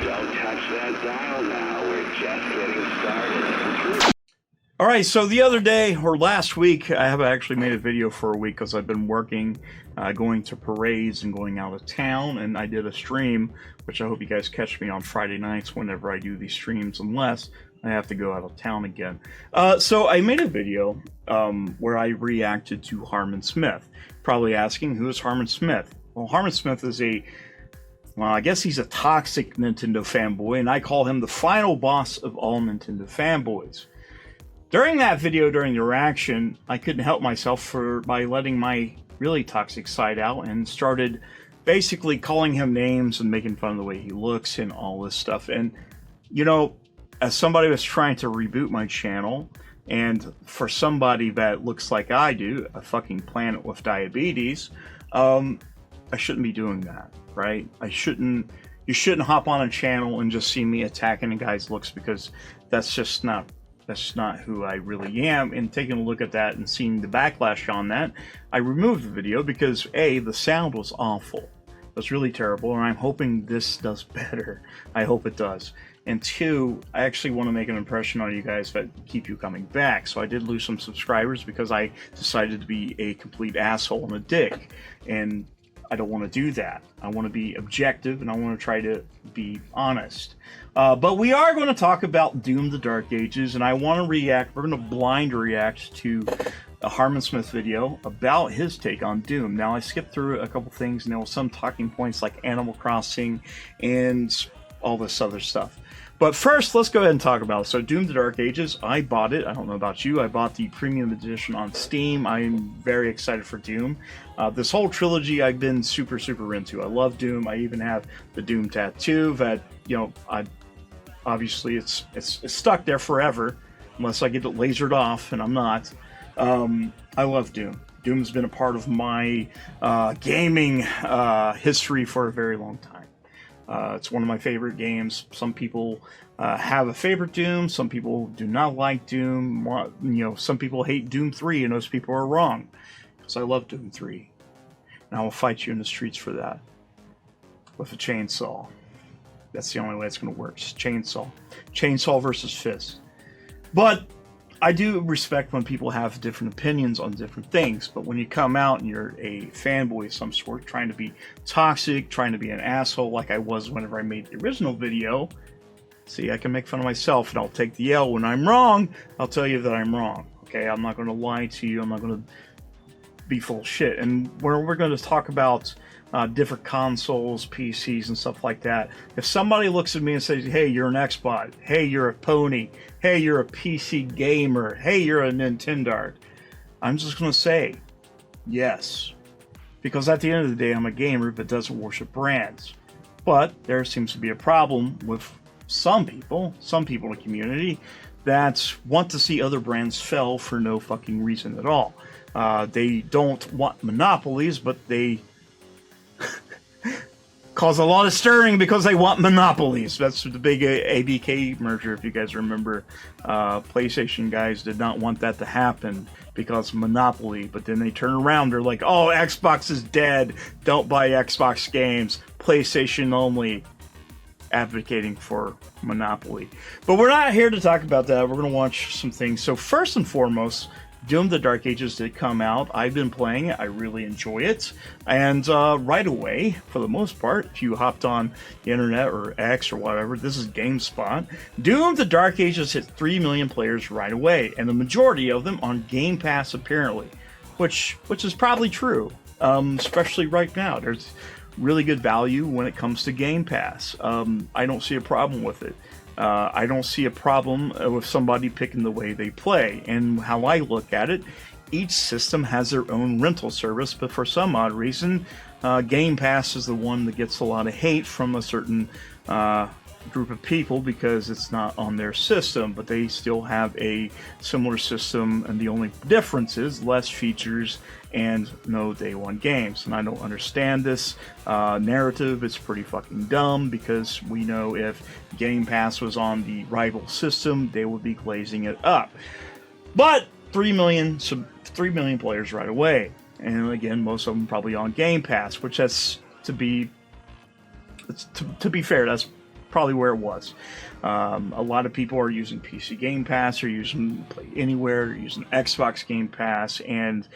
Don't touch that dial now. We're just getting started. All right, so the other day, or last week, I have actually made a video for a week because I've been working, going to parades and going out of town, and I did a stream, which I hope you guys catch me on Friday nights whenever I do these streams, unless I have to go out of town again. So I made a video where I reacted to Harman Smith. Probably asking, who is Harman Smith? Well, Harman Smith is well, I guess he's a toxic Nintendo fanboy, and I call him the final boss of all Nintendo fanboys. During that video, during the reaction, I couldn't help myself by letting my really toxic side out and started basically calling him names and making fun of the way he looks and all this stuff. And, you know, as somebody was trying to reboot my channel, and for somebody that looks like I do, a fucking planet with diabetes, I shouldn't be doing that. Right? You shouldn't hop on a channel and just see me attacking a guy's looks, because that's not who I really am. And taking a look at that and seeing the backlash on that, I removed the video because A, the sound was awful. It was really terrible, and I'm hoping this does better. I hope it does. And two, I actually want to make an impression on you guys that keep you coming back. So I did lose some subscribers because I decided to be a complete asshole and a dick. And I don't want to do that. I want to be objective, and I want to try to be honest. But we are going to talk about Doom: The Dark Ages, and I want to react. We're going to blind react to a Harman Smith video about his take on Doom. Now, I skipped through a couple things, and there were some talking points like Animal Crossing and all this other stuff. But first, let's go ahead and talk about it. So, Doom: The Dark Ages, I bought it. I don't know about you. I bought the premium edition on Steam. I'm very excited for Doom. This whole trilogy I've been super, super into. I love Doom. I even have the Doom tattoo that, you know, obviously it's stuck there forever, unless I get it lasered off, and I'm not. I love Doom. Doom's been a part of my gaming history for a very long time. It's one of my favorite games. Some people have a favorite Doom. Some people do not like Doom. You know, some people hate Doom 3, and those people are wrong. Because I love Doom 3. And I will fight you in the streets for that. With a chainsaw. That's the only way it's going to work. Just chainsaw. Chainsaw versus fist. But I do respect when people have different opinions on different things, but when you come out and you're a fanboy of some sort, trying to be toxic, trying to be an asshole like I was whenever I made the original video, see, I can make fun of myself, and I'll take the L. When I'm wrong, I'll tell you that I'm wrong. Okay, I'm not going to lie to you. I'm not going to be full of shit. And we're going to talk about different consoles, PCs, and stuff like that. If somebody looks at me and says, hey, you're an Xbot, hey, you're a pony, hey, you're a PC gamer, hey, you're a Nintendo, I'm just going to say, yes. Because at the end of the day, I'm a gamer that doesn't worship brands. But there seems to be a problem with some people in the community that want to see other brands fail for no fucking reason at all. They don't want monopolies, but they cause a lot of stirring because they want monopolies. That's the big ABK merger, if you guys remember. PlayStation guys did not want that to happen because monopoly, but then they turn around, they're like, oh, Xbox is dead, don't buy Xbox games, PlayStation only, advocating for monopoly. But we're not here to talk about that. We're going to watch some things. So first and foremost, Doom: The Dark Ages did come out. I've been playing it. I really enjoy it. And right away, for the most part, if you hopped on the internet or X or whatever, this is GameSpot, Doom: The Dark Ages hit 3 million players right away, and the majority of them on Game Pass, apparently, which is probably true, especially right now. There's really good value when it comes to Game Pass. I don't see a problem with it. I don't see a problem with somebody picking the way they play. And how I look at it, each system has their own rental service, but for some odd reason, Game Pass is the one that gets a lot of hate from a certain group of people because it's not on their system, but they still have a similar system, and the only difference is less features and no day one games. And I don't understand this narrative. It's pretty fucking dumb, because we know if Game Pass was on the rival system, they would be glazing it up. But 3 million players right away, and again, most of them probably on Game Pass, which that's to be fair, that's probably where it was. A lot of people are using PC Game Pass, or using Play Anywhere, or using Xbox Game Pass, and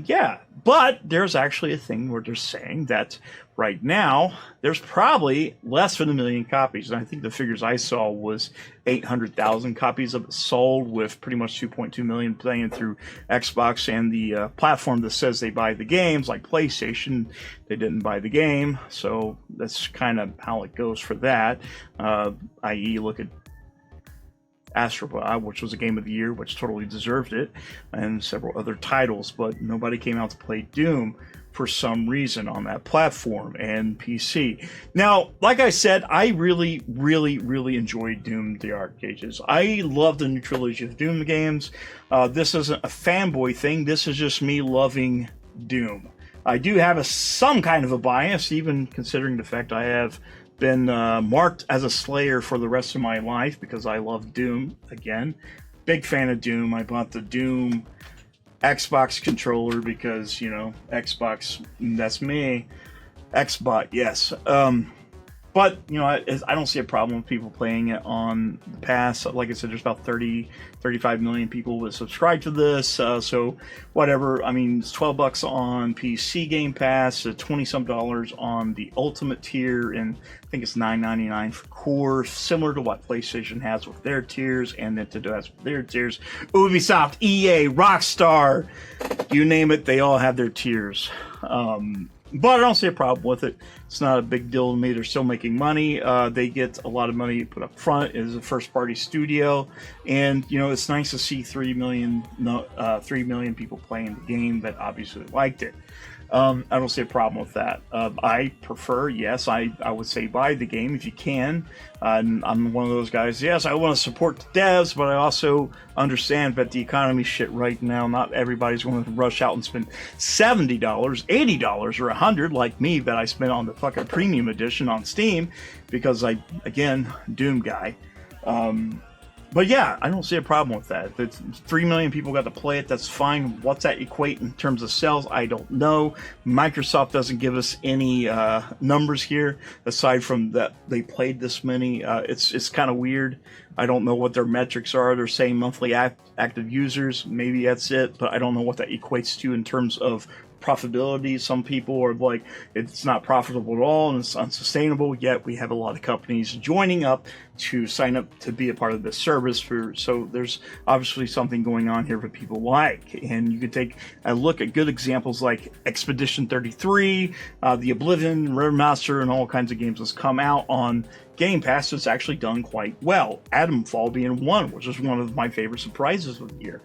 yeah. But there's actually a thing where they're saying that right now there's probably less than 1 million copies, and I think the figures I saw was 800,000 copies of it sold, with pretty much 2.2 million playing through Xbox and the platform that says they buy the games, like PlayStation. They didn't buy the game, so that's kind of how it goes for that. I.e., look at Astrobot, which was a game of the year, which totally deserved it, and several other titles, but nobody came out to play Doom for some reason on that platform and PC. Now, like I said, I really, really, really enjoyed Doom: The Dark Ages. I love the new trilogy of Doom games. This isn't a fanboy thing. This is just me loving Doom. I do have some kind of a bias, even considering the fact I have been marked as a Slayer for the rest of my life, because I love Doom. Again, big fan of Doom. I bought the Doom Xbox controller because, you know, Xbox, that's me. Xbot, yes. But, you know, I don't see a problem with people playing it on the pass. Like I said, there's about 35 million people that subscribe to this. So, whatever. I mean, it's $12 on PC Game Pass, $20-some on the Ultimate tier, and I think it's $9.99 for Core, similar to what PlayStation has with their tiers, and Nintendo has with their tiers. Ubisoft, EA, Rockstar, you name it, they all have their tiers. But I don't see a problem with it. It's not a big deal to me. They're still making money. They get a lot of money put up front. It is a first-party studio. And, you know, it's nice to see 3 million people playing the game that obviously liked it. I don't see a problem with that. I prefer, yes, I would say buy the game if you can. I'm one of those guys, yes, I want to support the devs, but I also understand that the economy's shit right now. Not everybody's going to rush out and spend $70, $80, or $100 like me that I spent on the fucking premium edition on Steam, because again, Doom guy. But yeah, I don't see a problem with that. If 3 million people got to play it, that's fine. What's that equate in terms of sales? I don't know. Microsoft doesn't give us any numbers here, aside from that they played this many. It's kind of weird. I don't know what their metrics are. They're saying monthly active users. Maybe that's it, but I don't know what that equates to in terms of profitability. Some people are like, it's not profitable at all and it's unsustainable, yet we have a lot of companies joining up to sign up to be a part of this service. So there's obviously something going on here that people like, and you could take a look at good examples like Expedition 33, the Oblivion, Remaster, and all kinds of games that's come out on Game Pass that's actually done quite well. Atomfall being one, which is one of my favorite surprises of the year.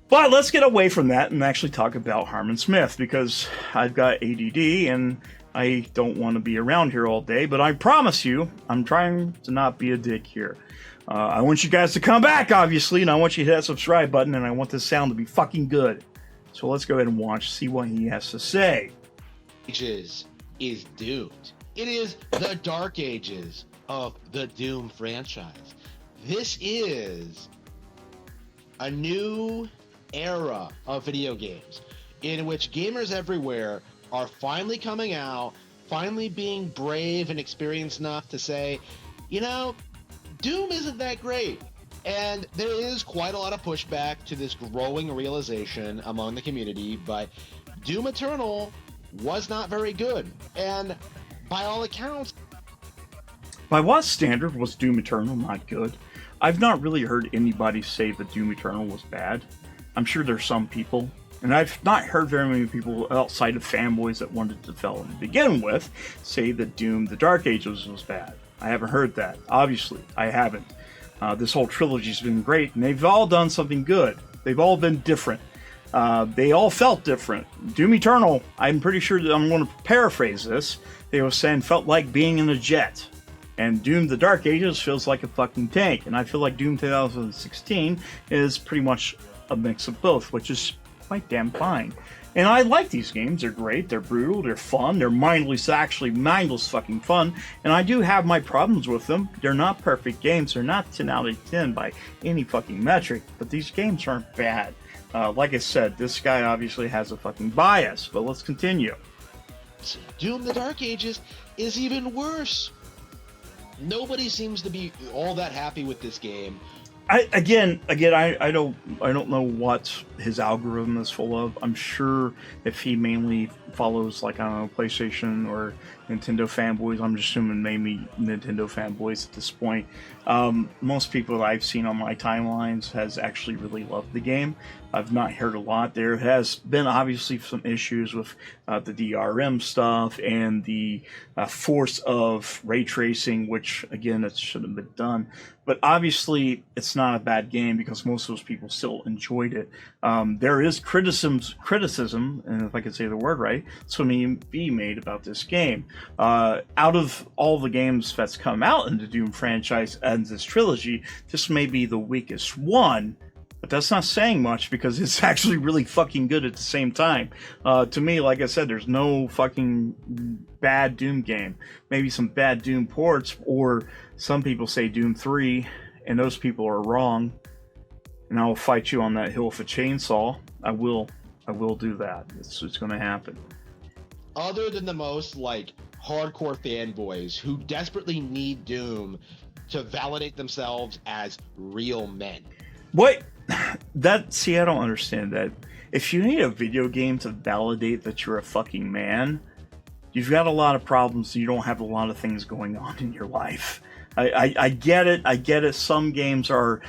But let's get away from that and actually talk about Harman Smith, because I've got ADD and I don't want to be around here all day, but I promise you, I'm trying to not be a dick here. I want you guys to come back, obviously, and I want you to hit that subscribe button, and I want this sound to be fucking good. So let's go ahead and see what he has to say. Ages is doomed. It is the dark ages of the Doom franchise. This is a new era of video games in which gamers everywhere are finally coming out, finally being brave and experienced enough to say, you know, Doom isn't that great. And there is quite a lot of pushback to this growing realization among the community, but Doom Eternal was not very good. And by all accounts... By what standard was Doom Eternal not good? I've not really heard anybody say that Doom Eternal was bad. I'm sure there's some people, and I've not heard very many people outside of fanboys that wanted to develop to begin with say that Doom: The Dark Ages was bad. I haven't heard that. Obviously, I haven't. This whole trilogy's been great, and they've all done something good. They've all been different. They all felt different. Doom Eternal, I'm pretty sure that I'm going to paraphrase this. They were saying felt like being in a jet. And Doom: The Dark Ages feels like a fucking tank. And I feel like Doom 2016 is pretty much a mix of both, which is quite damn fine. And I like these games. They're great, they're brutal, they're fun, they're mindless fucking fun. And I do have my problems with them. They're not perfect games. They're not 10 out of 10 by any fucking metric. But these games aren't bad. Like I said, this guy obviously has a fucking bias. But let's continue. Doom: The Dark Ages is even worse. Nobody seems to be all that happy with this game. I don't know what his algorithm is full of. I'm sure if he mainly follows, like, I don't know, PlayStation or Nintendo fanboys, I'm just assuming maybe Nintendo fanboys at this point. Most people that I've seen on my timelines has actually really loved the game. I've not heard a lot. There has been obviously some issues with the DRM stuff and the force of ray tracing, which again, it shouldn't have been done. But obviously, it's not a bad game because most of those people still enjoyed it. There is criticism, and if I could say the word right, so many be made about this game. Out of all the games that's come out in the Doom franchise and this trilogy, this may be the weakest one. But that's not saying much because it's actually really fucking good at the same time. To me, like I said, there's no fucking bad Doom game. Maybe some bad Doom ports, or some people say Doom 3, and those people are wrong. And I will fight you on that hill with a chainsaw. I will do that. It's going to happen. Other than the most, like, hardcore fanboys who desperately need Doom to validate themselves as real men. What? See, I don't understand that. If you need a video game to validate that you're a fucking man, you've got a lot of problems. You don't have a lot of things going on in your life. I get it. I get it. Some games are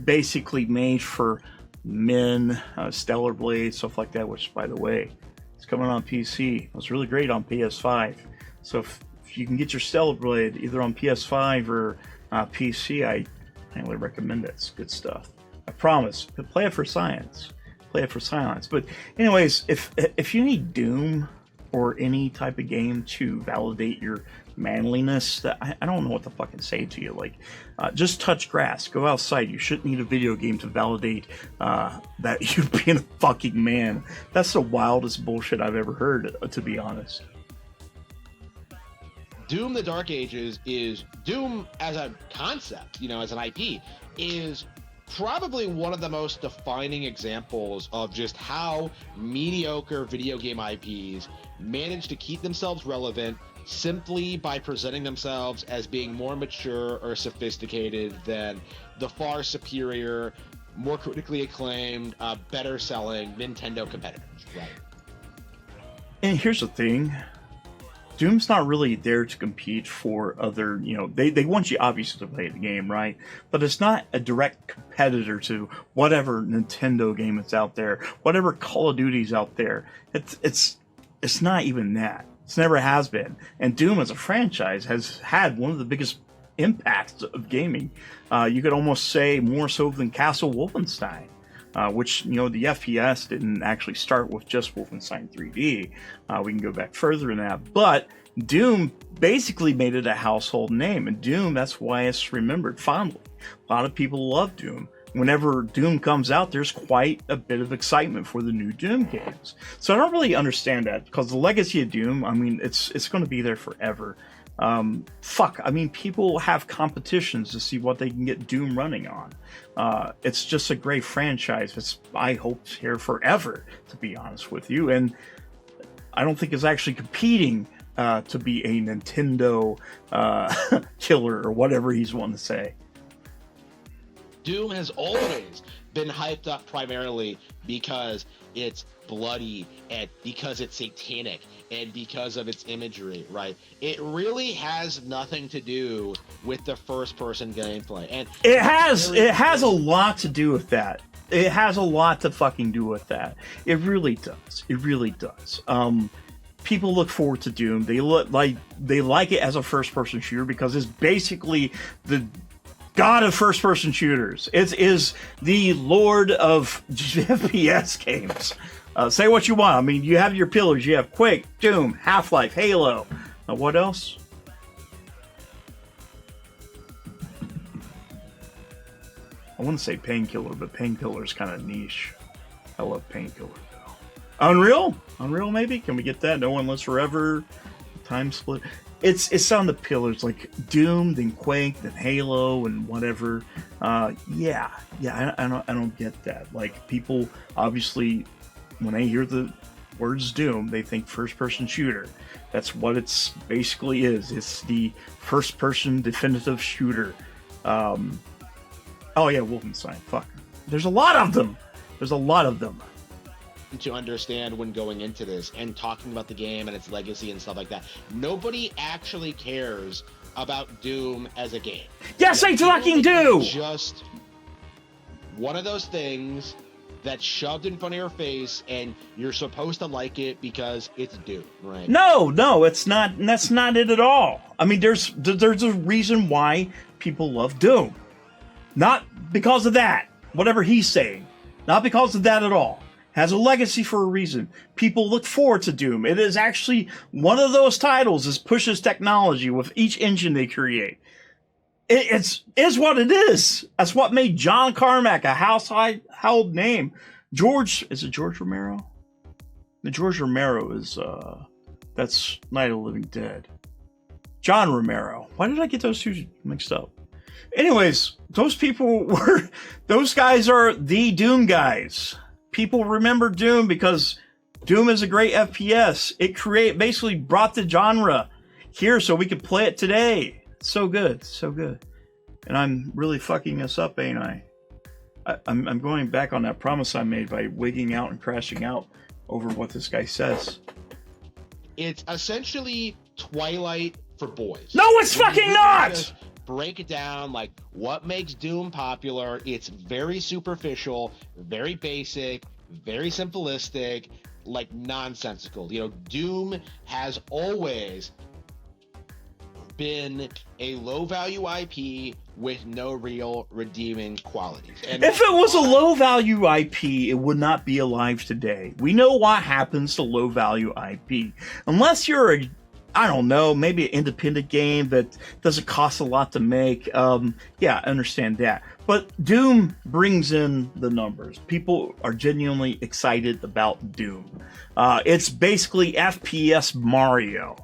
basically made for men, Stellar Blade, stuff like that, which, by the way, it's coming on PC. It was really great on PS5. So if you can get your Stellar Blade either on PS5 or PC, I highly recommend it. It's good stuff. I promise. Play it for science. Play it for silence. But anyways, if you need Doom or any type of game to validate your manliness, I don't know what to fucking say to you. Like, just touch grass. Go outside. You shouldn't need a video game to validate that you're being a fucking man. That's the wildest bullshit I've ever heard, to be honest. Doom the Dark Ages is Doom as a concept, as an IP, is probably one of the most defining examples of just how mediocre video game IPs manage to keep themselves relevant simply by presenting themselves as being more mature or sophisticated than the far superior, more critically acclaimed, better selling Nintendo competitors. Right. And here's the thing. Doom's not really there to compete for other, they want you obviously to play the game, right? But it's not a direct competitor to whatever Nintendo game is out there, whatever Call of Duty's out there. It's not even that. It's never has been. And Doom as a franchise has had one of the biggest impacts of gaming. You could almost say more so than Castle Wolfenstein. Which, the FPS didn't actually start with just Wolfenstein 3D. We can go back further than that. But Doom basically made it a household name. And Doom, that's why it's remembered fondly. A lot of people love Doom. Whenever Doom comes out, there's quite a bit of excitement for the new Doom games. So I don't really understand that, because the legacy of Doom, it's going to be there forever. People have competitions to see what they can get Doom running on. It's just a great franchise. It's, I hope, here forever, to be honest with you. And I don't think it's actually competing to be a Nintendo killer or whatever he's wanting to say. Doom has always been hyped up primarily because it's bloody and because it's satanic and because of its imagery, right? It really has nothing to do with the first-person gameplay, and it has a lot to do with that. It has a lot to fucking do with that. It really does. It really does. People look forward to Doom. They like it as a first-person shooter because it's basically the god of first-person shooters. It is the lord of FPS games. Say what you want. You have your pillars. You have Quake, Doom, Half-Life, Halo. What else? I want to say Painkiller, but Painkiller is kind of niche. I love Painkiller, though. Unreal, maybe? Can we get that? No One Lives Forever, Time Split. It's on the pillars, like Doom, then Quake, then Halo, and whatever. I don't get that. Like, people obviously, when they hear the words Doom, they think first-person shooter. That's what it's basically is. It's the first-person definitive shooter. Oh yeah, Wolfenstein. Fuck. There's a lot of them. There's a lot of them. To understand when going into this and talking about the game and its legacy and stuff like that, nobody actually cares about Doom as a game. Yes, I fucking do! Just one of those things that's shoved in front of your face, and you're supposed to like it because it's Doom, right? No, it's not. That's not it at all. I mean, there's a reason why people love Doom. Not because of that, whatever he's saying. Not because of that at all. Has a legacy for a reason. People look forward to Doom. It is actually one of those titles that pushes technology with each engine they create. It's what it is. That's what made John Carmack a household name. Is it George Romero? The George Romero is, that's Night of the Living Dead. John Romero. Why did I get those two mixed up? Anyways, those guys are the Doom guys. People remember Doom because Doom is a great FPS. It basically brought the genre here so we could play it today. So good, so good. And I'm really fucking us up, ain't I? I'm going back on that promise I made by wigging out and crashing out over what this guy says. It's essentially Twilight for boys. No, it's fucking not! Break it down, like what makes Doom popular. It's very superficial, very basic, very simplistic, like nonsensical. You know, Doom has always been a low value IP with no real redeeming qualities. And if it was a low value IP, it would not be alive today. We know what happens to low value IP. Unless you're I don't know, maybe an independent game that doesn't cost a lot to make. Yeah, I understand that. But Doom brings in the numbers. People are genuinely excited about Doom. It's basically FPS Mario.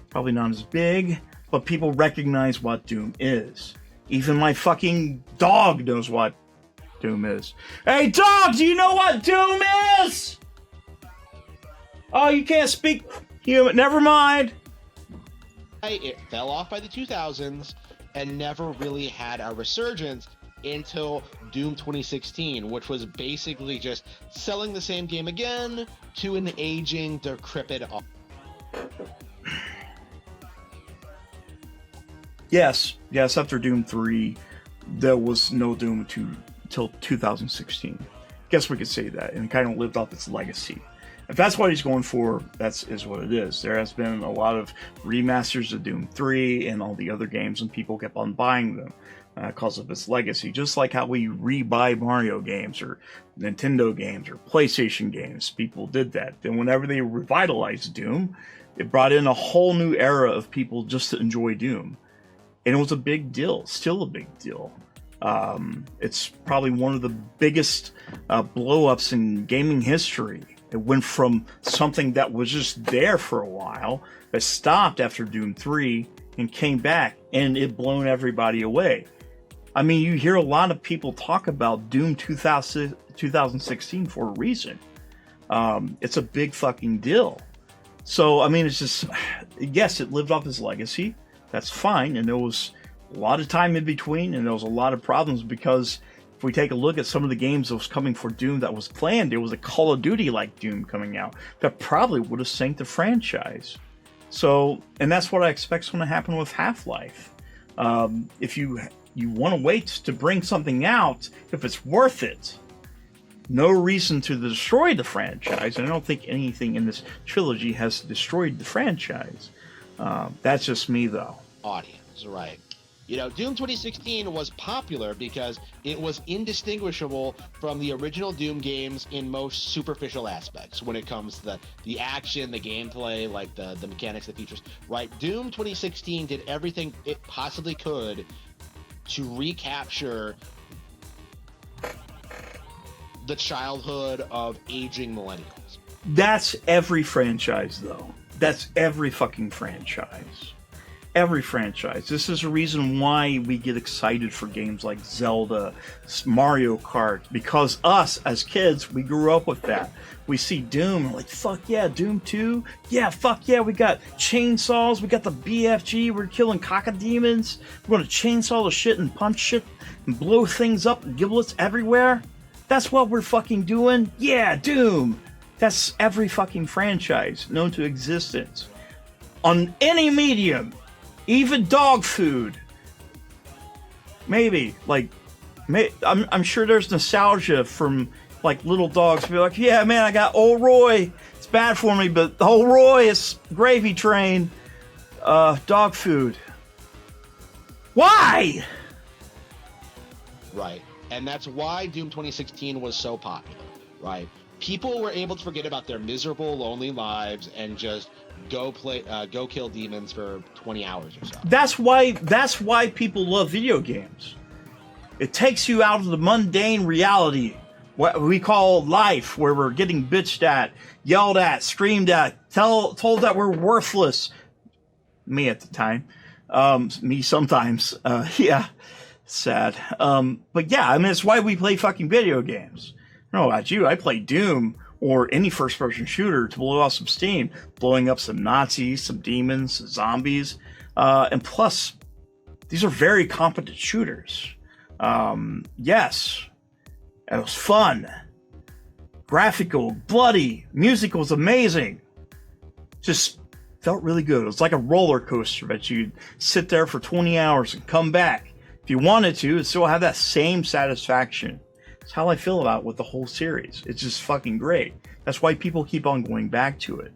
Probably not as big, but people recognize what Doom is. Even my fucking dog knows what Doom is. Hey, dog, do you know what Doom is? Oh, you can't speak human. Never mind. It fell off by the 2000s and never really had a resurgence until Doom 2016, which was basically just selling the same game again to an aging, decrepit audience. Yes, after Doom 3, there was no Doom until 2016. Guess we could say that, and it kind of lived off its legacy. If that's what he's going for, is what it is. There has been a lot of remasters of Doom 3 and all the other games, and people kept on buying them because of its legacy. Just like how we rebuy Mario games or Nintendo games or PlayStation games. People did that. Then whenever they revitalized Doom, it brought in a whole new era of people just to enjoy Doom. And it was a big deal, still a big deal. It's probably one of the biggest blow-ups in gaming history. It went from something that was just there for a while, that stopped after Doom 3, and came back, and it blown everybody away. I mean, you hear a lot of people talk about Doom 2016 for a reason. It's a big fucking deal. So, I mean, it's just, yes, it lived off its legacy. That's fine, and there was a lot of time in between, and there was a lot of problems because if we take a look at some of the games that was coming for Doom that was planned, there was a Call of Duty-like Doom coming out that probably would have sank the franchise. So, and that's what I expect is going to happen with Half-Life. If you want to wait to bring something out, if it's worth it, no reason to destroy the franchise. And I don't think anything in this trilogy has destroyed the franchise. That's just me, though. Audience, right? You know, Doom 2016 was popular because it was indistinguishable from the original Doom games in most superficial aspects when it comes to the action, the gameplay, like the mechanics, the features, right? Doom 2016 did everything it possibly could to recapture the childhood of aging millennials. That's every franchise, though. That's every fucking franchise. Every franchise. This is a reason why we get excited for games like Zelda, Mario Kart, because us as kids, we grew up with that. We see Doom, we're like, fuck yeah, Doom 2? Yeah, fuck yeah, we got chainsaws, we got the BFG, we're killing cacodemons, we're gonna chainsaw the shit and punch shit and blow things up and giblets everywhere. That's what we're fucking doing. Yeah, Doom. That's every fucking franchise known to existence. On any medium. Even dog food. Maybe. Like, I'm sure there's nostalgia from, like, little dogs. Be like, yeah, man, I got Old Roy. It's bad for me, but Old Roy is gravy train. Dog food. Why? Right. And that's why Doom 2016 was so popular, right? People were able to forget about their miserable, lonely lives and just go kill demons for 20 hours or so. That's why people love video games. It takes you out of the mundane reality, what we call life, where we're getting bitched at, yelled at, screamed at, told that we're worthless. Me at the time. Me sometimes. Yeah. Sad. But yeah, I mean, it's why we play fucking video games. I don't know about you. I play Doom or any first-person shooter to blow off some steam, blowing up some Nazis, some demons, some zombies. And plus, these are very competent shooters. Yes, it was fun. Graphical, bloody, music was amazing. Just felt really good. It was like a roller coaster that you'd sit there for 20 hours and come back. If you wanted to, it'd still have that same satisfaction. It's how I feel about it with the whole series. It's just fucking great. That's why people keep on going back to it.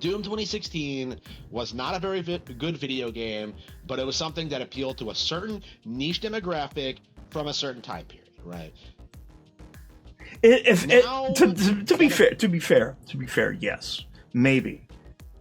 Doom 2016 was not a very good video game, but it was something that appealed to a certain niche demographic from a certain time period, right? To be fair, yes, maybe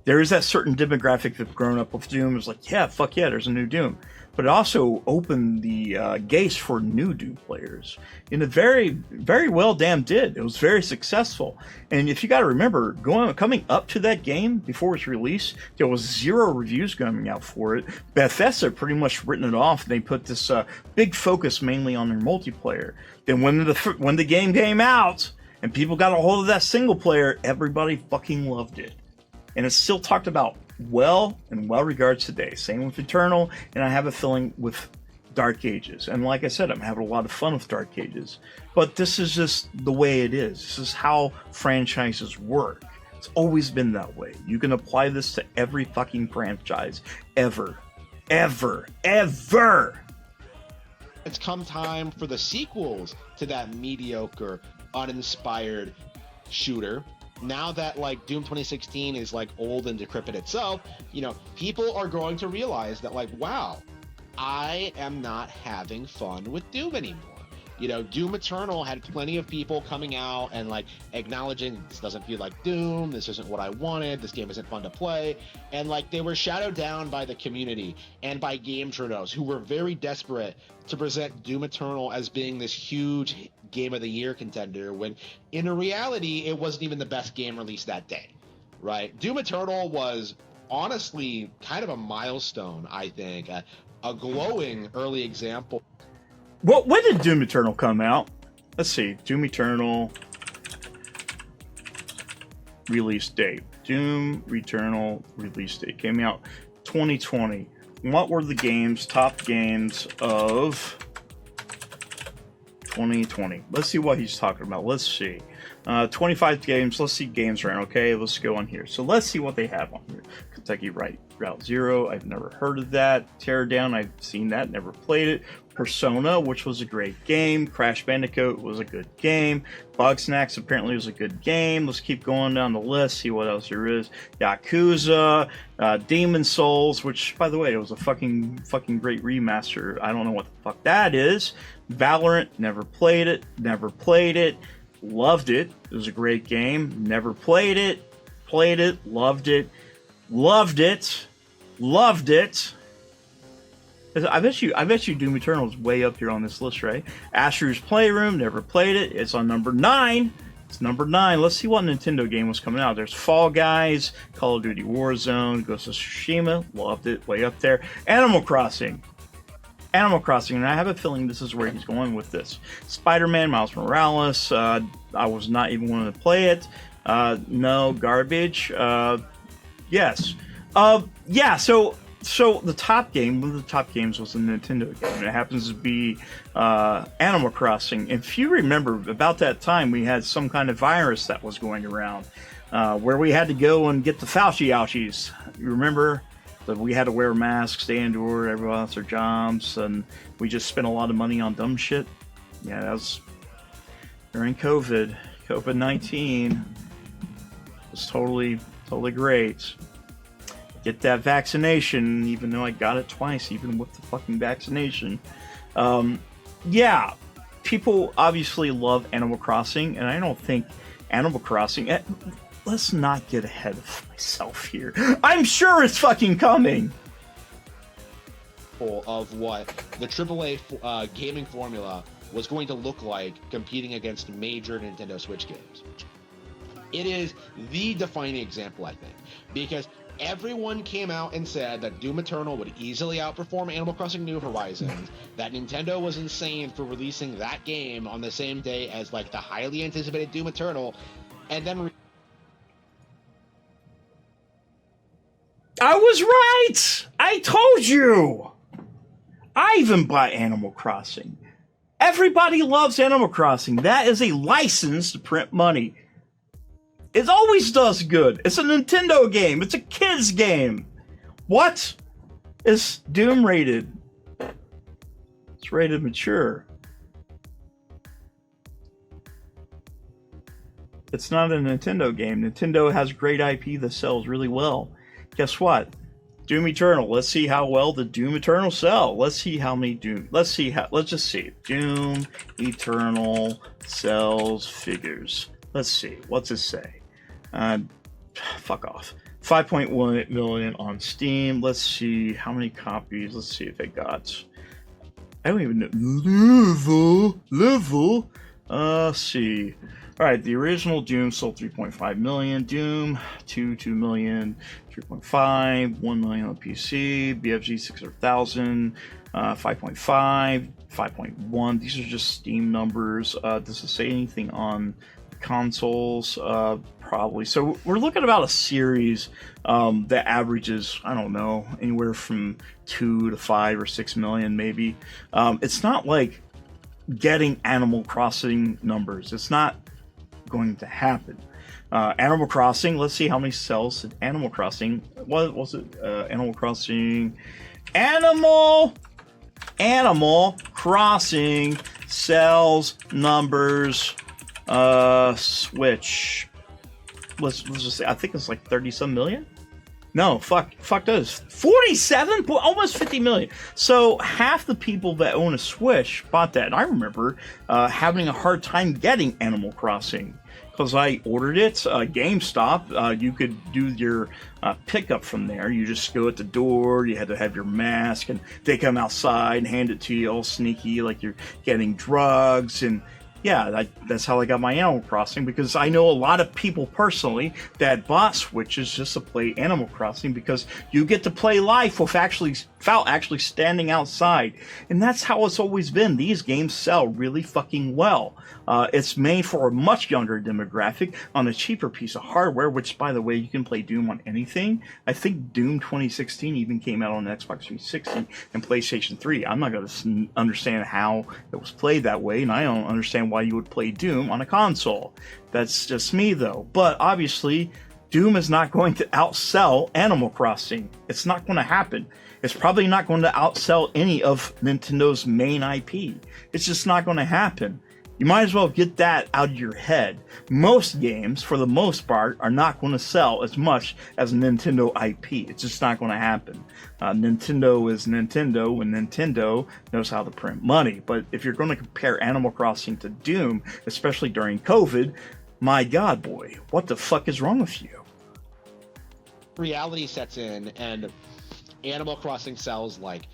there is that certain demographic that's grown up with Doom. Is like, yeah, fuck yeah, there's a new Doom. But it also opened the gates for new Doom players. And it very, very well damn did. It was very successful. And if you got to remember, coming up to that game before its release, there was 0 reviews coming out for it. Bethesda pretty much written it off. They put this big focus mainly on their multiplayer. Then when the game came out and people got a hold of that single player, everybody fucking loved it. And it's still talked about well regards today. Same with Eternal, and I have a feeling with Dark Ages. And like I said, I'm having a lot of fun with Dark Ages. But this is just the way it is. This is how franchises work. It's always been that way. You can apply this to every fucking franchise ever. Ever. Ever! It's come time for the sequels to that mediocre, uninspired shooter. Now that like Doom 2016 is like old and decrepit itself, you know, people are going to realize that like, wow, I am not having fun with Doom anymore. You know, Doom Eternal had plenty of people coming out and like acknowledging this doesn't feel like Doom, this isn't what I wanted, this game isn't fun to play, and like they were shadowed down by the community and by game journals who were very desperate to present Doom Eternal as being this huge game of the year contender, when in reality it wasn't even the best game released that day, right? Doom Eternal was honestly kind of a milestone, I think, a glowing early example. Well, when did Doom Eternal come out? Let's see. Doom Eternal release date. Doom Eternal release date came out 2020. What were the top games of 2020? Let's see what he's talking about. Let's see. 25 games. Let's see games around. Okay, let's go on here. So let's see what they have on here. Kentucky Route Zero. I've never heard of that. Teardown. I've seen that. Never played it. Persona, which was a great game. Crash Bandicoot was a good game. Bugsnax apparently was a good game. Let's keep going down the list, see what else there is. Yakuza, Demon Souls, which, by the way, it was a fucking great remaster. I don't know what the fuck that is. Valorant, never played it. Loved it. It was a great game. Never played it. Loved it. I bet you Doom Eternal is way up here on this list, right? Asher's Playroom, never played it. It's on number 9. It's number 9. Let's see what Nintendo game was coming out. There's Fall Guys, Call of Duty Warzone, Ghost of Tsushima, loved it, way up there. Animal Crossing, and I have a feeling this is where he's going with this. Spider-Man, Miles Morales, I was not even wanting to play it. No, garbage. Yes. Yeah, so the top game, one of the top games was a Nintendo game. It happens to be Animal Crossing. If you remember, about that time, we had some kind of virus that was going around where we had to go and get the Fauci-ouchies. You remember? That we had to wear masks, stay indoor, everyone else their jobs, and we just spent a lot of money on dumb shit. Yeah, that was during COVID-19. It was totally great. Get that vaccination, even though I got it twice, even with the fucking vaccination. Yeah, people obviously love Animal Crossing, and I don't think Animal Crossing... Let's not get ahead of myself here. I'm sure it's fucking coming. Of what the AAA gaming formula was going to look like competing against major Nintendo Switch games. It is the defining example, I think, because everyone came out and said that Doom Eternal would easily outperform Animal Crossing New Horizons, that Nintendo was insane for releasing that game on the same day as like the highly anticipated Doom Eternal, and then I was right! I told you! I even bought Animal Crossing. Everybody loves Animal Crossing. That is a license to print money. It always does good. It's a Nintendo game. It's a kid's game. What? It's Doom rated. It's rated mature. It's not a Nintendo game. Nintendo has great IP that sells really well. Guess what? Doom Eternal. Let's see how well the Doom Eternal sell. Let's see how many Doom. Let's just see. Doom Eternal sells figures. Let's see. What's it say? Fuck off. 5.1 million on Steam. Let's see how many copies. Let's see if it got. I don't even know. Level. Let's see. All right, the original Doom sold 3.5 million. Doom 2 million, 3.5, 1 million on PC. BFG 600,000, 5.5, 5.1. These are just Steam numbers. Does it say anything on consoles? Probably. So we're looking about a series that averages, I don't know, anywhere from 2 to 5 or 6 million, maybe. It's not like getting Animal Crossing numbers. It's not going to happen. Animal Crossing, let's see how many sales did Animal Crossing. What was it? Animal Crossing. Animal Crossing sales numbers. Switch. Let's just say, I think it's like 30-some million. No, fuck those. 47, almost 50 million. So half the people that own a Switch bought that. And I remember having a hard time getting Animal Crossing because I ordered it. GameStop, you could do your pickup from there. You just go at the door. You had to have your mask, and they come outside and hand it to you all sneaky, like you're getting drugs. And yeah, that's how I got my Animal Crossing, because I know a lot of people personally that bought Switches just to play Animal Crossing because you get to play live without actually standing outside. And that's how it's always been. These games sell really fucking well. It's made for a much younger demographic on a cheaper piece of hardware, which, by the way, you can play Doom on anything. I think Doom 2016 even came out on Xbox 360 and PlayStation 3. I'm not going to understand how it was played that way, and I don't understand why you would play Doom on a console. That's just me, though. But obviously, Doom is not going to outsell Animal Crossing. It's not going to happen. It's probably not going to outsell any of Nintendo's main IP. It's just not going to happen. You might as well get that out of your head. Most games, for the most part, are not going to sell as much as Nintendo IP. It's just not going to happen. Nintendo is Nintendo, and Nintendo knows how to print money. But if you're going to compare Animal Crossing to Doom, especially during COVID, my God, boy, what the fuck is wrong with you? Reality sets in, and Animal Crossing sells like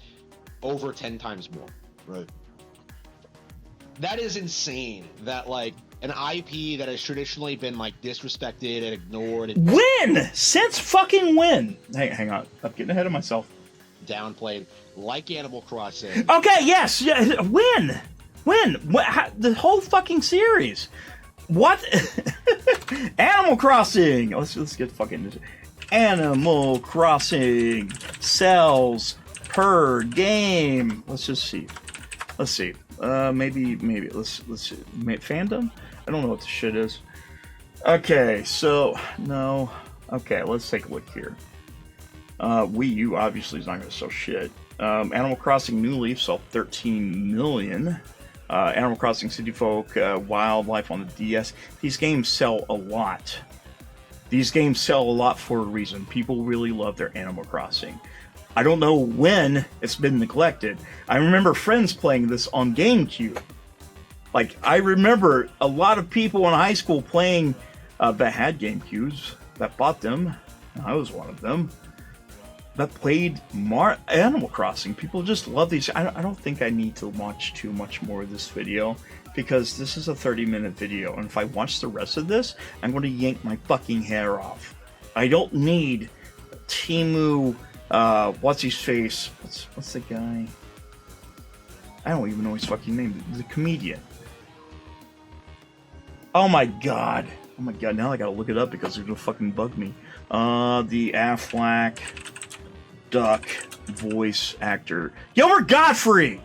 over 10 times more, right? That is insane. That like an IP that has traditionally been like disrespected and ignored and When? Since fucking when? Hey, hang on. I'm getting ahead of myself. downplayed, like Animal Crossing. Okay, yes. Yeah, when? The whole fucking series. What? Animal Crossing. Let's get fucking Animal Crossing sells per game. Let's just see. Let's see. Maybe. Let's see. Fandom? I don't know what the shit is. Okay, so no. Okay, let's take a look here. Wii U obviously is not going to sell shit. Animal Crossing New Leaf sold 13 million. Animal Crossing City Folk, Wildlife on the DS. These games sell a lot. These games sell a lot for a reason. People really love their Animal Crossing. I don't know when it's been neglected. I remember friends playing this on GameCube. Like, I remember a lot of people in high school playing that had GameCubes, that bought them. I was one of them. That played Animal Crossing. People just love these. I don't think I need to watch too much more of this video because this is a 30-minute video, and if I watch the rest of this, I'm going to yank my fucking hair off. I don't need Timu. What's his face? What's the guy? I don't even know his fucking name. The comedian. Oh my god. Now I gotta look it up because it's gonna fucking bug me. The Aflac Duck voice actor. Gilbert Gottfried!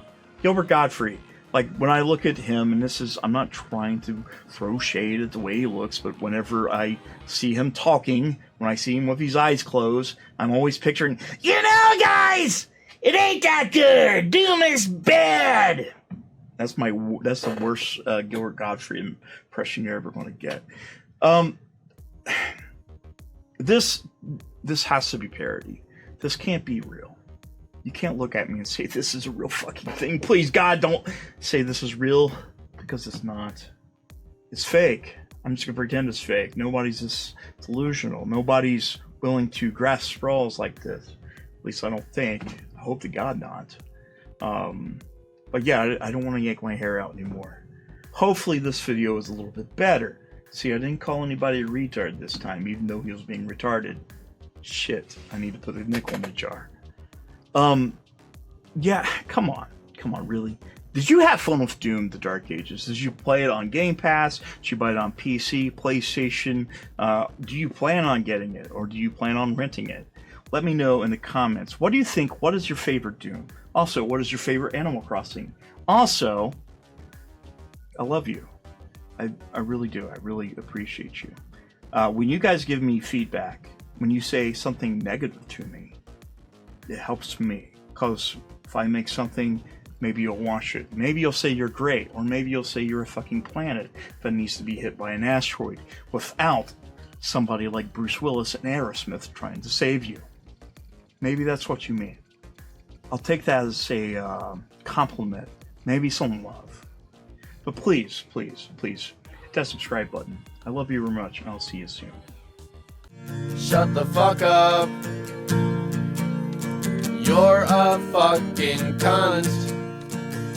Like, when I look at him, and I'm not trying to throw shade at the way he looks, but whenever I see him talking, when I see him with his eyes closed, I'm always picturing, you know, guys, it ain't that good. Doom is bad. That's the worst Gilbert Gottfried impression you're ever going to get. This has to be parody. This can't be real. You can't look at me and say this is a real fucking thing. Please, God, don't say this is real, because it's not. It's fake. I'm just gonna pretend it's fake. Nobody's this delusional. Nobody's willing to grasp straws like this. At least I don't think. I hope to God not. But yeah, I don't want to yank my hair out anymore. Hopefully this video is a little bit better. See, I didn't call anybody a retard this time, even though he was being retarded. Shit, I need to put a nickel in the jar. Yeah, come on, really. Did you have fun with Doom: The Dark Ages? Did you play it on Game Pass? Did you buy it on PC, PlayStation? Do you plan on getting it, or do you plan on renting it? Let me know in the comments. What do you think? What is your favorite Doom? Also, what is your favorite Animal Crossing? Also, I love you. I really do. I really appreciate you. When you guys give me feedback, when you say something negative to me, it helps me. Because if I make something, maybe you'll watch it. Maybe you'll say you're great, or maybe you'll say you're a fucking planet that needs to be hit by an asteroid without somebody like Bruce Willis and Aerosmith trying to save you. Maybe that's what you mean. I'll take that as a compliment, maybe some love. But please, please, please, hit that subscribe button. I love you very much, and I'll see you soon. Shut the fuck up. You're a fucking cunt.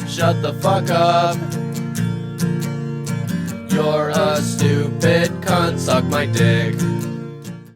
Shut the fuck up. You're a stupid cunt. Suck my dick.